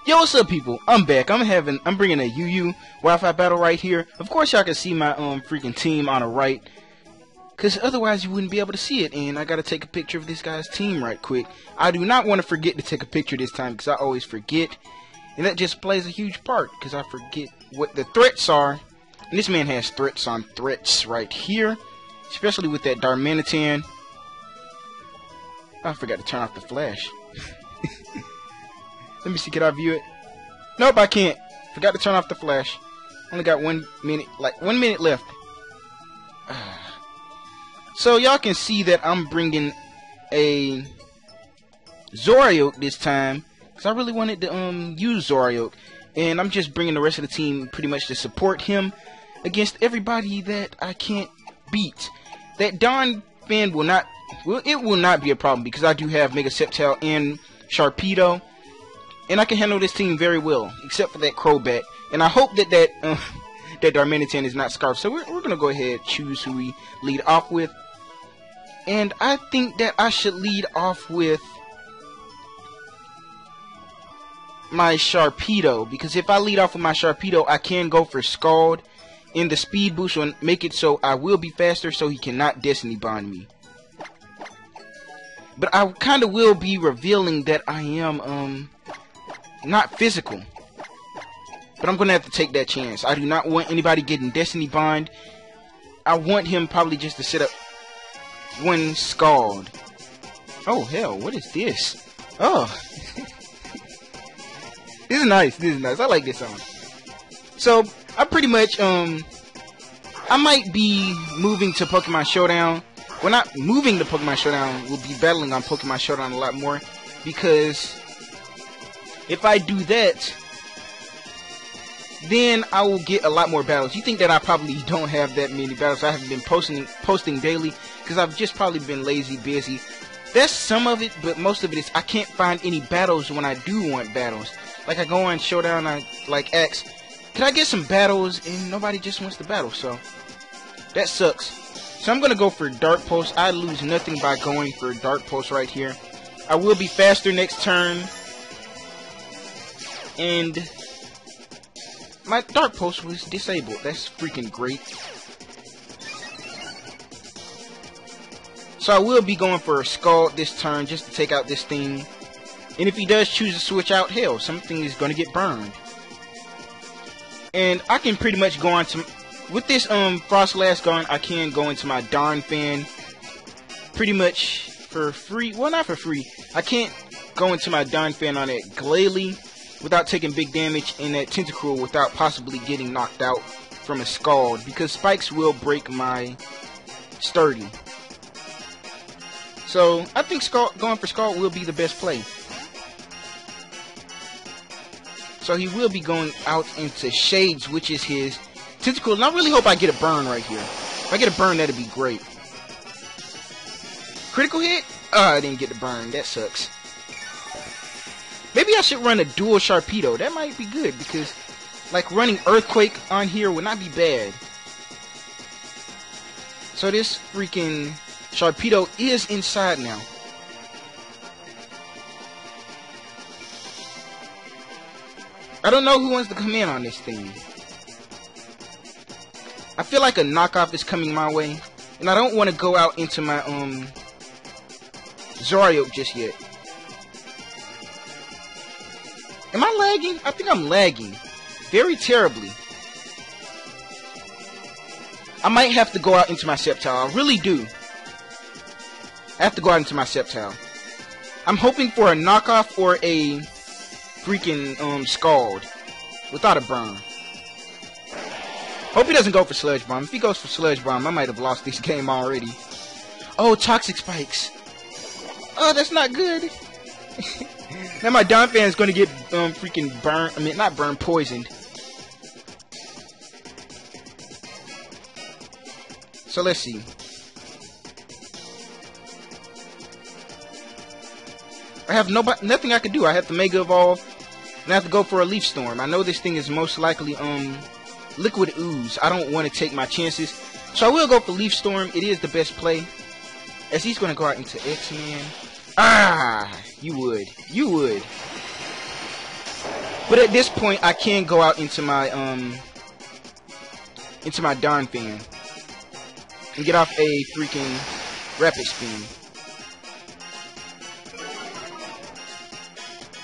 Yo, what's up, people? I'm back. I'm bringing a UU Wi-Fi battle right here. Of course, y'all can see my freaking team on the right, cause otherwise you wouldn't be able to see it. And I gotta take a picture of this guy's team right quick. I do not want to forget to take a picture this time, cause I always forget, and that just plays a huge part, cause I forget what the threats are. And this man has threats on threats right here, especially with that Darmanitan. I forgot to turn off the flash. Let me see, can I view it? Nope, I can't. Forgot to turn off the flash. Only got 1 minute, like 1 minute left. So y'all can see that I'm bringing a Zorioke this time, because I really wanted to use Zorioke, and I'm just bringing the rest of the team pretty much to support him against everybody that I can't beat. That Don fan will not, well, it will not be a problem, because I do have Mega Sceptile and Sharpedo. And I can handle this team very well, except for that Crobat. And I hope that that Darmanitan is not Scarf. So we're going to go ahead and choose who we lead off with. And I think that I should lead off with my Sharpedo. Because if I lead off with my Sharpedo, I can go for Scald. And the speed boost will make it so I will be faster, so he cannot Destiny Bond me. But I kind of will be revealing that I am, not physical, but I'm gonna have to take that chance. I do not want anybody getting Destiny Bond. I want him probably just to set up one Scald. Oh hell, what is this? Oh, this is nice. This is nice. I like this song. So I pretty much I might be moving to Pokemon Showdown. Well, not moving to Pokemon Showdown. We'll be battling on Pokemon Showdown a lot more, because if I do that, then I will get a lot more battles. You think that I probably don't have that many battles. I haven't been posting daily, because I've just probably been lazy, busy. That's some of it, but most of it is I can't find any battles when I do want battles. Like I go on Showdown, I like ask, can I get some battles? And nobody just wants to battle, so that sucks. So I'm going to go for Dark Pulse. I lose nothing by going for Dark Pulse right here. I will be faster next turn. And my Dark Pulse was disabled. That's freaking great. So I will be going for a Scald this turn just to take out this thing. And if he does choose to switch out, hell, something is going to get burned. And I can pretty much go on to, with this Frostlass gone, I can go into my Darn Fan pretty much for free. Well, not for free. I can't go into my Darn Fan on that Glalie without taking big damage, and that Tentacruel without possibly getting knocked out from a Scald, because Spikes will break my Sturdy. So I think going for Scald will be the best play. So he will be going out into Shades, which is his Tentacruel, and I really hope I get a burn right here. If I get a burn, that'd be great. Critical hit? I didn't get the burn. That sucks. Maybe I should run a dual Sharpedo. That might be good, because like running Earthquake on here would not be bad. So this freaking Sharpedo is inside now. I don't know who wants to come in on this thing. I feel like a knockoff is coming my way, and I don't want to go out into my Zorioke just yet. Am I lagging? I think I'm lagging very terribly. I might have to go out into my Sceptile. I really do. I have to go out into my Sceptile. I'm hoping for a knockoff or a freaking Scald without a burn. Hope he doesn't go for Sludge Bomb. If he goes for Sludge Bomb, I might have lost this game already. Oh, Toxic Spikes. Oh, that's not good. Now my Don fan is going to get freaking burned. I mean, not burned, poisoned. So let's see. I have nothing I can do. I have to Mega Evolve, and I have to go for a Leaf Storm. I know this thing is most likely Liquid Ooze. I don't want to take my chances, so I will go for Leaf Storm. It is the best play, as he's going to go out into X-Man. Ah, you would. You would. But at this point, I can go out into my Darn Fan and get off a freaking rapid spin.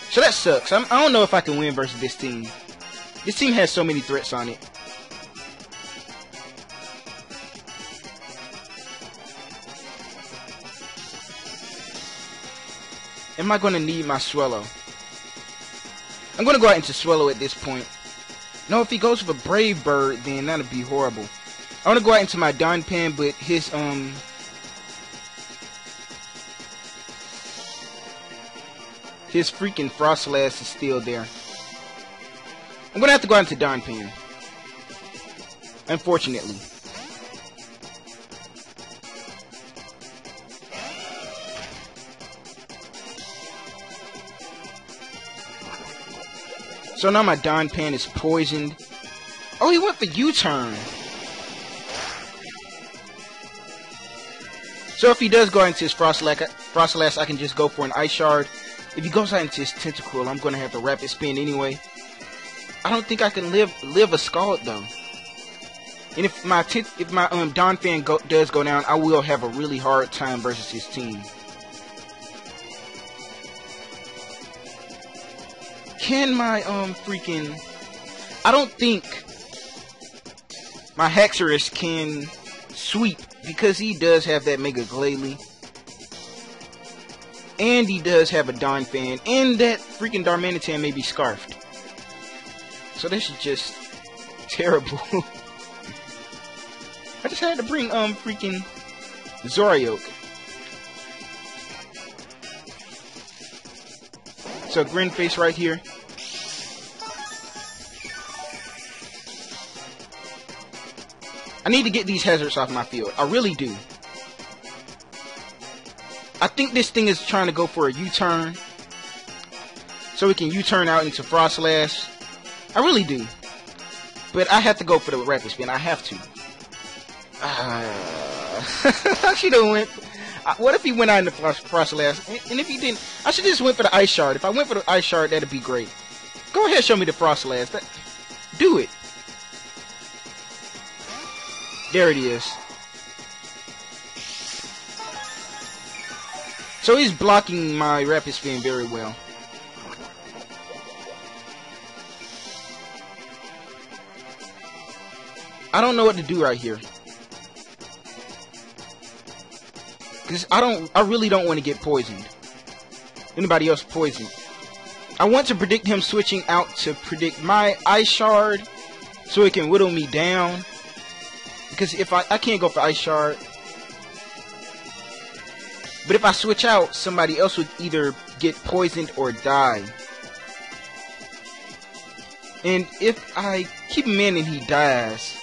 So that sucks. I don't know if I can win versus this team. This team has so many threats on it. Am I going to need my Swallow? I'm going to go out into Swallow at this point. No, if he goes with a Brave Bird, then that would be horrible. I want to go out into my Don Pan, but his freaking Frostlass is still there. I'm going to have to go out into Don Pan. Unfortunately. So now my Don Pan is poisoned. Oh, he went for U-turn. So if he does go into his Frostlass, I can just go for an Ice Shard. If he goes out into his Tentacool, I'm going to have to rapid spin anyway. I don't think I can live a Scald though. And if my Don Fan does go down, I will have a really hard time versus his team. Can my freaking... I don't think my Haxorus can sweep because he does have that Mega Glalie. And he does have a Don Fan. And that freaking Darmanitan may be scarfed. So this is just terrible. I just had to bring freaking Zoroark. So Grin Face right here. I need to get these hazards off my field. I really do. I think this thing is trying to go for a U-turn. So we can U-turn out into Frostlass. I really do. But I have to go for the rapid spin. I have to. I should have went. What if he went out in the Frostlass? And if he didn't, I should just went for the Ice Shard. If I went for the Ice Shard, that'd be great. Go ahead, show me the Frostlass. Do it. There it is. So he's blocking my rapid spin very well. I don't know what to do right here. Cause I really don't want to get poisoned. Anybody else poisoned? I want to predict him switching out to predict my Ice Shard so it can whittle me down. Because if I can't go for Ice Shard. But if I switch out, somebody else would either get poisoned or die. And if I keep him in and he dies,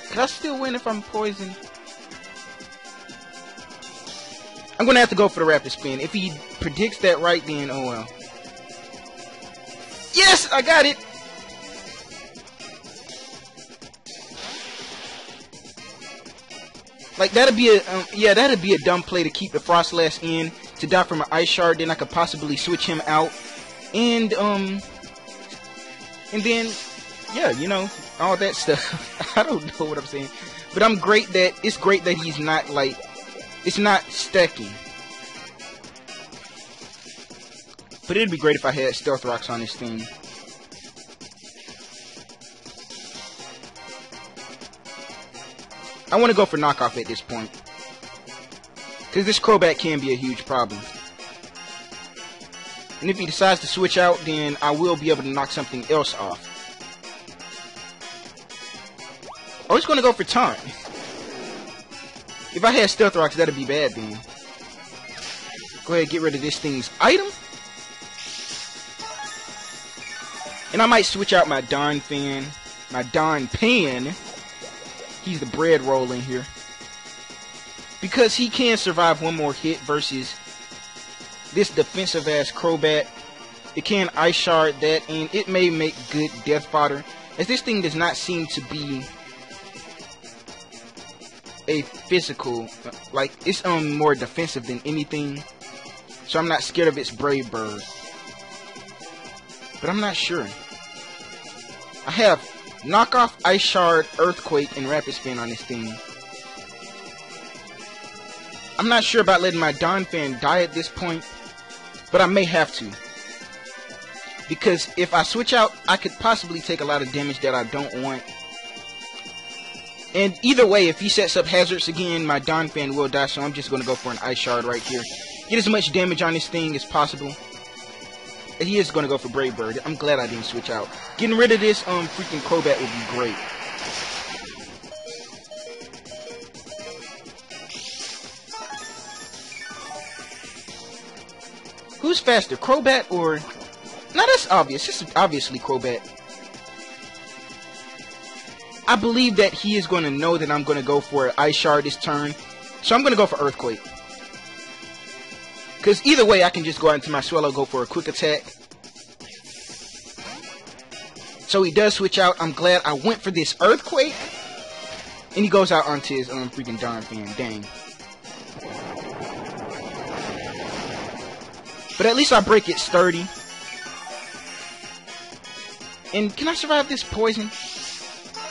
could I still win if I'm poisoned? I'm going to have to go for the rapid spin. If he predicts that right, then oh well. Yes, I got it! Like, that'd be a dumb play to keep the Frostlass in, to die from an Ice Shard, then I could possibly switch him out. And then, yeah, you know, all that stuff. I don't know what I'm saying. But it's great that he's not, like, it's not stacking. But it'd be great if I had Stealth Rocks on this thing. I want to go for knockoff at this point. Because this Crobat can be a huge problem. And if he decides to switch out, then I will be able to knock something else off. Oh, he's going to go for Taunt. If I had Stealth Rocks, that'd be bad then. Go ahead, get rid of this thing's item. And I might switch out my Don Fan, my Don Pan. He's the bread roll in here. Because he can survive one more hit versus this defensive ass Crobat. It can Ice Shard that, and it may make good death fodder. As this thing does not seem to be a physical, like it's more defensive than anything. So I'm not scared of its Brave Bird. but I'm not sure. I have knockoff, ice shard, earthquake, and rapid spin on this thing. I'm not sure about letting my Donphan die at this point, but I may have to. Because if I switch out, I could possibly take a lot of damage that I don't want. And either way, if he sets up hazards again, my Donphan will die, so I'm just going to go for an ice shard right here. Get as much damage on this thing as possible. And he is going to go for Brave Bird. I'm glad I didn't switch out. Getting rid of this freaking Crobat would be great. Who's faster, Crobat or... No, that's obvious. This is obviously Crobat. I believe that he is going to know that I'm going to go for an Ice Shard this turn. So I'm going to go for Earthquake. Because either way, I can just go out into my Swallow, go for a quick attack. So he does switch out. I'm glad I went for this Earthquake. And he goes out onto his freaking Donphan. Dang. But at least I break it sturdy. And can I survive this poison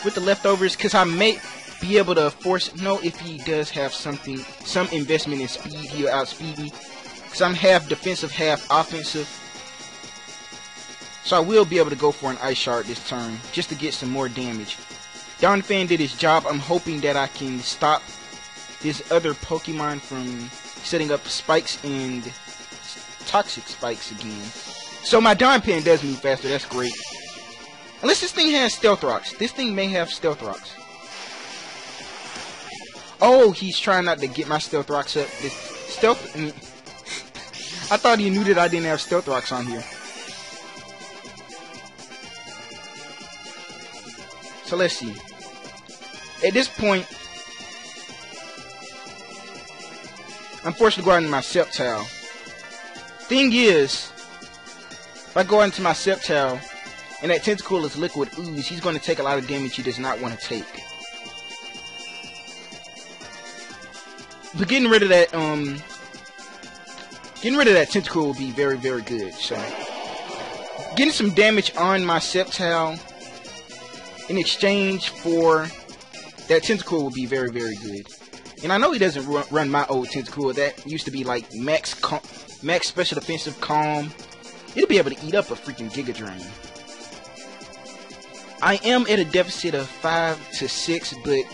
with the leftovers? Because I may be able to force... No, if he does have some investment in speed, he'll outspeed me. Because I'm half defensive, half offensive. So I will be able to go for an Ice Shard this turn, just to get some more damage. Donphan did his job. I'm hoping that I can stop this other Pokemon from setting up spikes and toxic spikes again. So my Donphan does move faster. That's great. Unless this thing has Stealth Rocks. This thing may have Stealth Rocks. Oh, he's trying not to get my Stealth Rocks up. This Stealth... I thought he knew that I didn't have Stealth Rocks on here. So let's see. At this point, I'm forced to go out into my Sceptile. Thing is, if I go out into my Sceptile, and that Tentacool is Liquid Ooze, he's going to take a lot of damage he does not want to take. But getting rid of that Tentacool will be very, very good. So, getting some damage on my Sceptile in exchange for that Tentacool will be very, very good. And I know he doesn't run my old Tentacool. That used to be like max special defensive calm. It'll be able to eat up a freaking Giga Drain. I am at a deficit of 5 to 6, but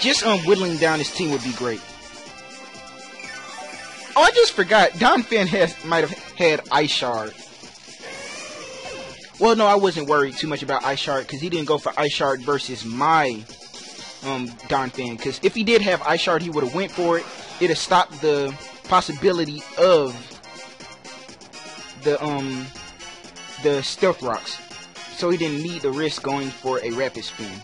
just whittling down this team would be great. Oh, I just forgot. Donphan might have had Ice Shard. Well, no, I wasn't worried too much about Ice Shard because he didn't go for Ice Shard versus my Donphan. Because if he did have Ice Shard, he would have went for it. It'd have stopped the possibility of the Stealth Rocks. So he didn't need the risk going for a Rapid Spin.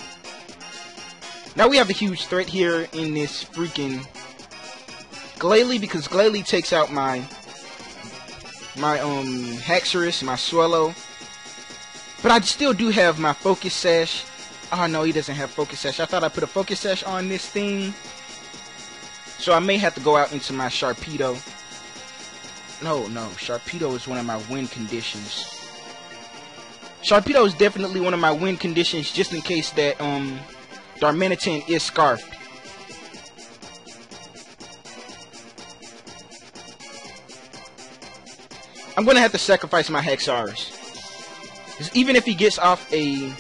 Now we have a huge threat here in this freaking Glalie, because Glalie takes out my Haxorus, my Swallow. But I still do have my Focus Sash. Oh no, he doesn't have Focus Sash. I thought I put a Focus Sash on this thing. So I may have to go out into my Sharpedo. No, Sharpedo is one of my win conditions. Sharpedo is definitely one of my win conditions, just in case that Darmanitan is Scarfed. I'm gonna have to sacrifice my Haxorus. Even if he gets off a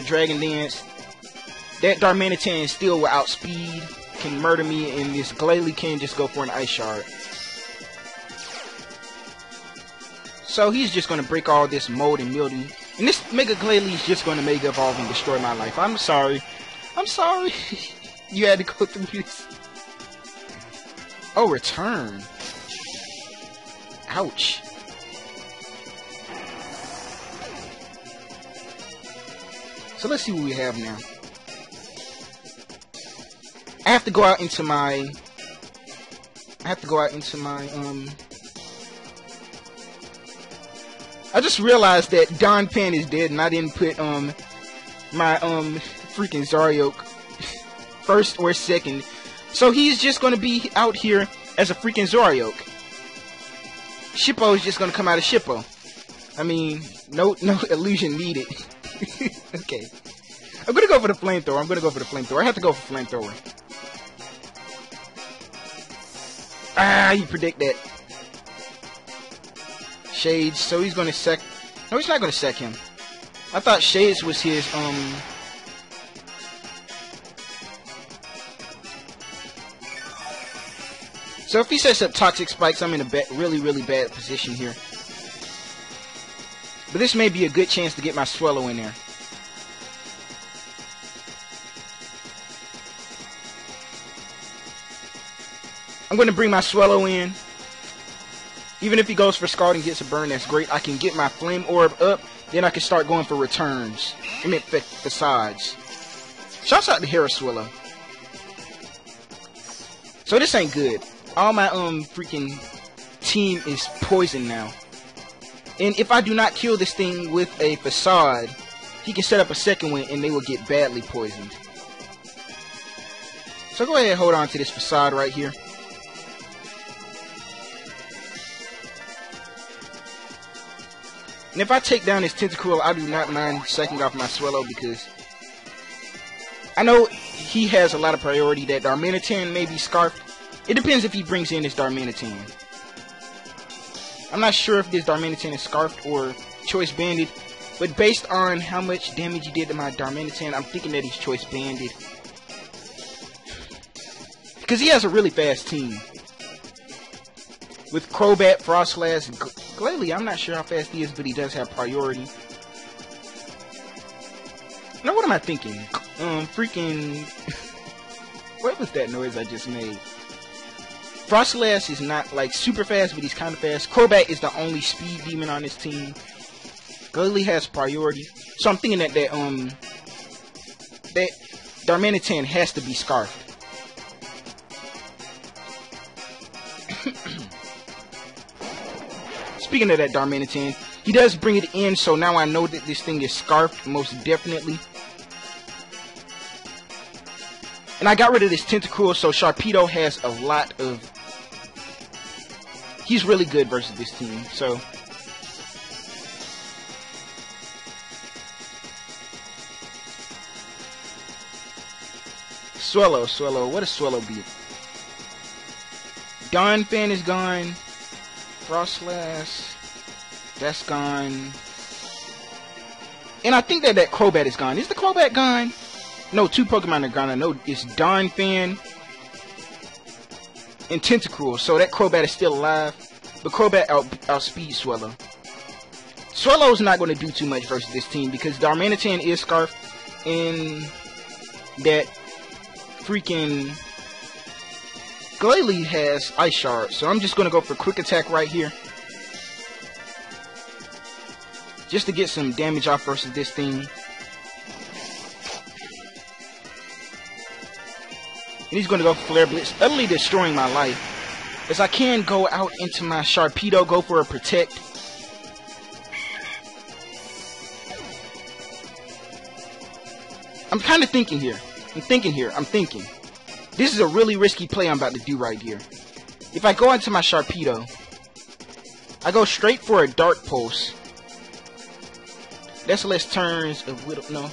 Dragon Dance, that Darmanitan still will outspeed, can murder me, and this Glalie can just go for an Ice Shard. So he's just going to break all this mold and mildew. And this Mega Glalie is just going to Mega Evolve and destroy my life. I'm sorry. I'm sorry. You had to go through this. Oh, return. Ouch. So let's see what we have now. I have to go out into my I just realized that Donphan is dead and I didn't put my freaking Zaryoke first or second. So he's just gonna be out here as a freaking Zaryoke. Shippo is just gonna come out of Shippo. I mean, no illusion needed. Okay. I'm gonna go for the flamethrower. I have to go for flamethrower. Ah, you predict that. Shades, so he's gonna sec. No, he's not gonna sec him. I thought Shades was his, So if he sets up Toxic Spikes, I'm in a really bad position here. But this may be a good chance to get my Swallow in there. I'm going to bring my Swallow in. Even if he goes for Scald and gets a burn, that's great. I can get my Flame Orb up, then I can start going for returns. I mean, facades. Shouts out to Hera Swallow. So this ain't good. All my freaking team is poisoned now. And if I do not kill this thing with a facade, he can set up a second one and they will get badly poisoned. So go ahead and hold on to this facade right here. And if I take down this Tentacruel, I do not mind sucking off my Swallow because I know he has a lot of priority. That Darmanitan may be scarfed. It depends if he brings in this Darmanitan. I'm not sure if this Darmanitan is scarfed or choice banded, but based on how much damage he did to my Darmanitan, I'm thinking that he's choice banded. Because he has a really fast team. With Crobat, Frostlass, Glalie, I'm not sure how fast he is, but he does have priority. Now what am I thinking? Freaking... What was that noise I just made? Frostlass is not like super fast, but he's kind of fast. Crobat is the only speed demon on this team. Glalie has priority, so I'm thinking that that Darmanitan has to be scarfed. Speaking of that Darmanitan, he does bring it in, so now I know that this thing is scarfed most definitely. And I got rid of this Tentacruel, so Sharpedo has a lot of... He's really good versus this team, so... Swallow. What does Swallow be? Donphan is gone. Frostlass. That's gone. And I think that Crobat is gone. Is the Crobat gone? No, 2 Pokemon are gone. I know it's Donphan and Tentacruel. So that Crobat is still alive. But Crobat outspeeds Swallow. Swallow's not going to do too much versus this team because Darmanitan is scarfed and that freaking Glalie has Ice Shard. So I'm just going to go for Quick Attack right here. Just to get some damage off versus this thing. And he's going to go for Flare Blitz, utterly destroying my life. As I can go out into my Sharpedo, go for a Protect. I'm kind of thinking here. I'm thinking. This is a really risky play I'm about to do right here. If I go into my Sharpedo, I go straight for a Dark Pulse. That's less turns of Whittle. No.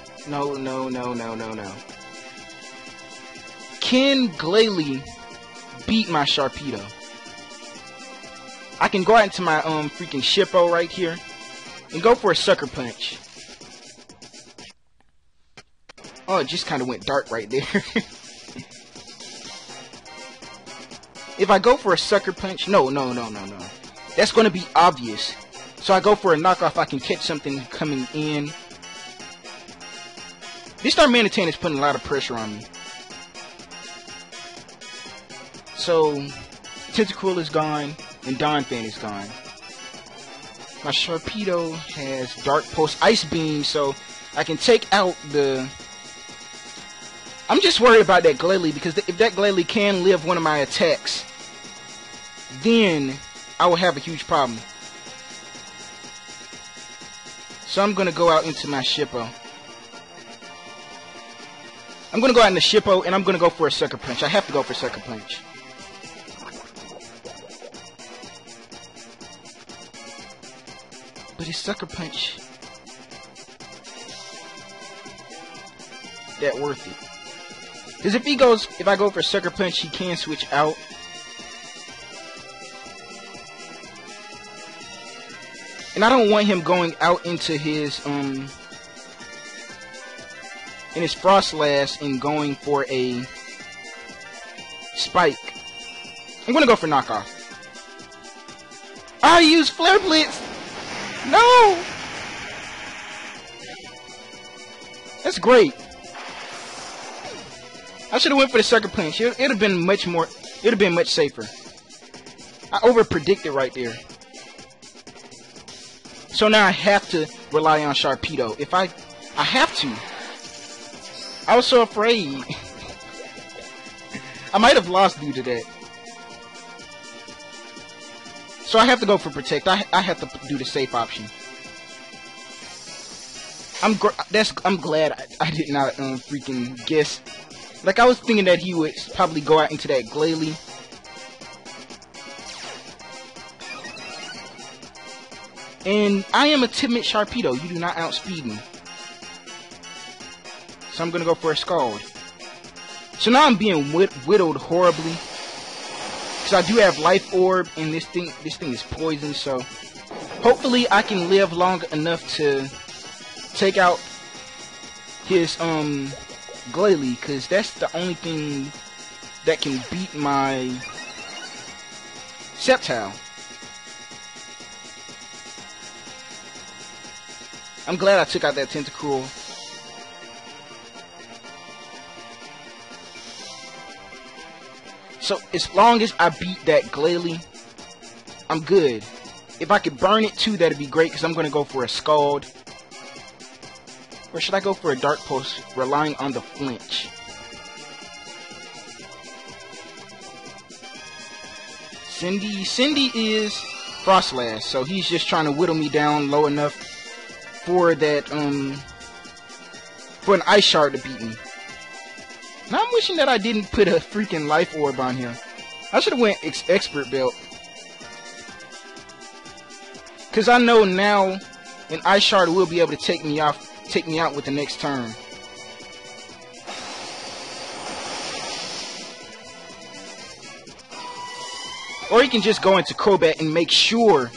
Can Glalie beat my Sharpedo? I can go out into my freaking Shippo right here and go for a Sucker Punch. Oh, it just kind of went dark right there. If I go for a Sucker Punch, no. That's going to be obvious. So I go for a knockoff. I can catch something coming in. This Darmanitan is putting a lot of pressure on me. So Tentacruel is gone and Donphan is gone. My Sharpedo has Dark Pulse, Ice Beam, so I can take out the... I'm just worried about that Glalie because if that Glalie can live one of my attacks, then I will have a huge problem. So I'm going to go out into my Shippo. I'm going to go out into Shippo and I'm going to go for a Sucker Punch. I have to go for Sucker Punch. But his sucker punch, that worth it. Because if I go for sucker punch, he can switch out. And I don't want him going out into his in his Frost Lash and going for a spike. I'm gonna go for knockoff. I used Flare Blitz. No, that's great. I should have went for the sucker punch. It'd have been much more. It'd have been much safer. I over predicted right there. So now I have to rely on Sharpedo. If I have to. I was so afraid. I might have lost due to that. So I have to go for Protect. I have to do the safe option. I'm glad I did not freaking guess. Like, I was thinking that he would probably go out into that Glalie. And I am a timid Sharpedo. You do not outspeed me. So I'm gonna go for a Scald. So now I'm being whittled horribly. Because I do have Life Orb, and this thing is poison. So hopefully I can live long enough to take out his Glalie, because that's the only thing that can beat my Sceptile. I'm glad I took out that Tentacruel. So as long as I beat that Glalie, I'm good. If I could burn it too, that'd be great, because I'm going to go for a Scald. Or should I go for a Dark Pulse, relying on the flinch? Cindy is Frost Lash, so he's just trying to whittle me down low enough for that, for an Ice Shard to beat me. Now I'm wishing that I didn't put a freaking Life Orb on him. I should have went Expert Belt. Because I know now an Ice Shard will be able to take me out with the next turn. Or he can just go into Crobat and make sure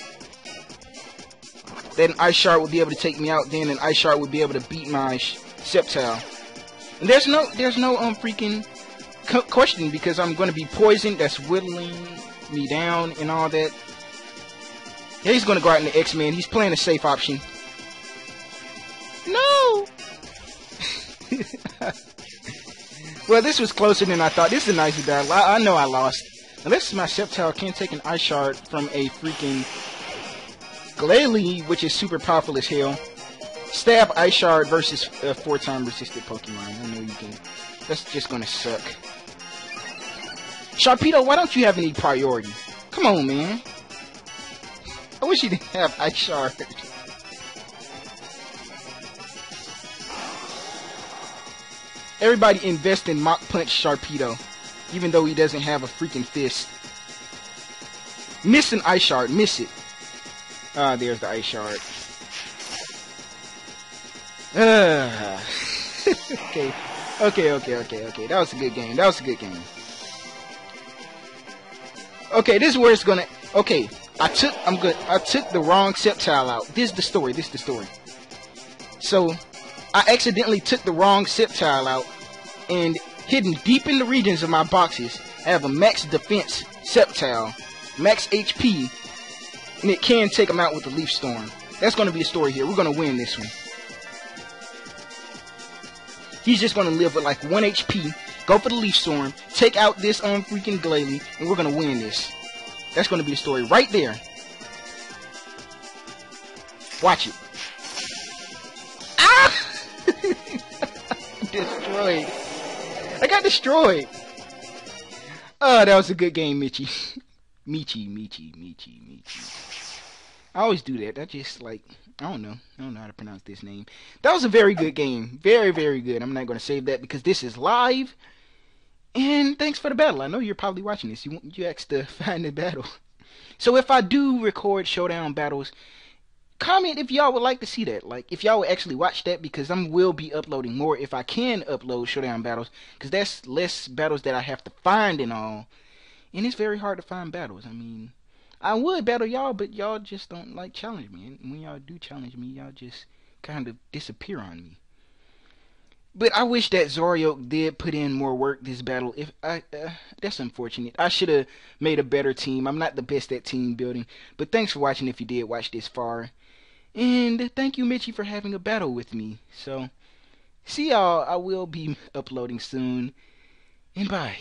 that an Ice Shard will be able to take me out. Then an Ice Shard would be able to beat my Sceptile. And there's no freaking question, because I'm going to be poisoned. That's whittling me down and all that. Yeah, he's going to go out in the X-Men. He's playing a safe option. No! Well, this was closer than I thought. This is a nice battle. I know I lost. Unless my Sceptile can take an Ice Shard from a freaking Glalie, which is super powerful as hell. Stab Ice Shard versus a 4-time resisted Pokemon. I know you can. That's just gonna suck. Sharpedo, why don't you have any priority? Come on, man. I wish you didn't have Ice Shard. Everybody invest in Mach Punch Sharpedo, even though he doesn't have a freaking fist. Miss an Ice Shard. Miss it. Ah, there's the Ice Shard. Okay. That was a good game. Okay, this is where it's gonna. Okay, I took the wrong Sceptile out. This is the story. So, I accidentally took the wrong Sceptile out, and hidden deep in the regions of my boxes, I have a max defense Sceptile, max HP, and it can take him out with the Leaf Storm. That's going to be the story here. We're going to win this one. He's just going to live with like 1 HP, go for the Leaf Storm, take out this freaking Glalie, and we're going to win this. That's going to be the story right there. Watch it. Ah! Destroyed. I got destroyed. Oh, that was a good game, Michi. Michi. I always do that. That just like, I don't know how to pronounce this name. That was a very good game. Very, very good. I'm not going to save that because this is live. And thanks for the battle. I know you're probably watching this. You asked to find the battle. So if I do record showdown battles, comment if y'all would like to see that. Like, if y'all would actually watch that, because I will be uploading more if I can upload showdown battles, because that's less battles that I have to find and all. And it's very hard to find battles. I mean, I would battle y'all, but y'all just don't like challenge me. And when y'all do challenge me, y'all just kind of disappear on me. But I wish that Zoryo did put in more work this battle. If I, that's unfortunate. I should have made a better team. I'm not the best at team building. But thanks for watching if you did watch this far. And thank you, Michi, for having a battle with me. So, see y'all. I will be uploading soon. And bye.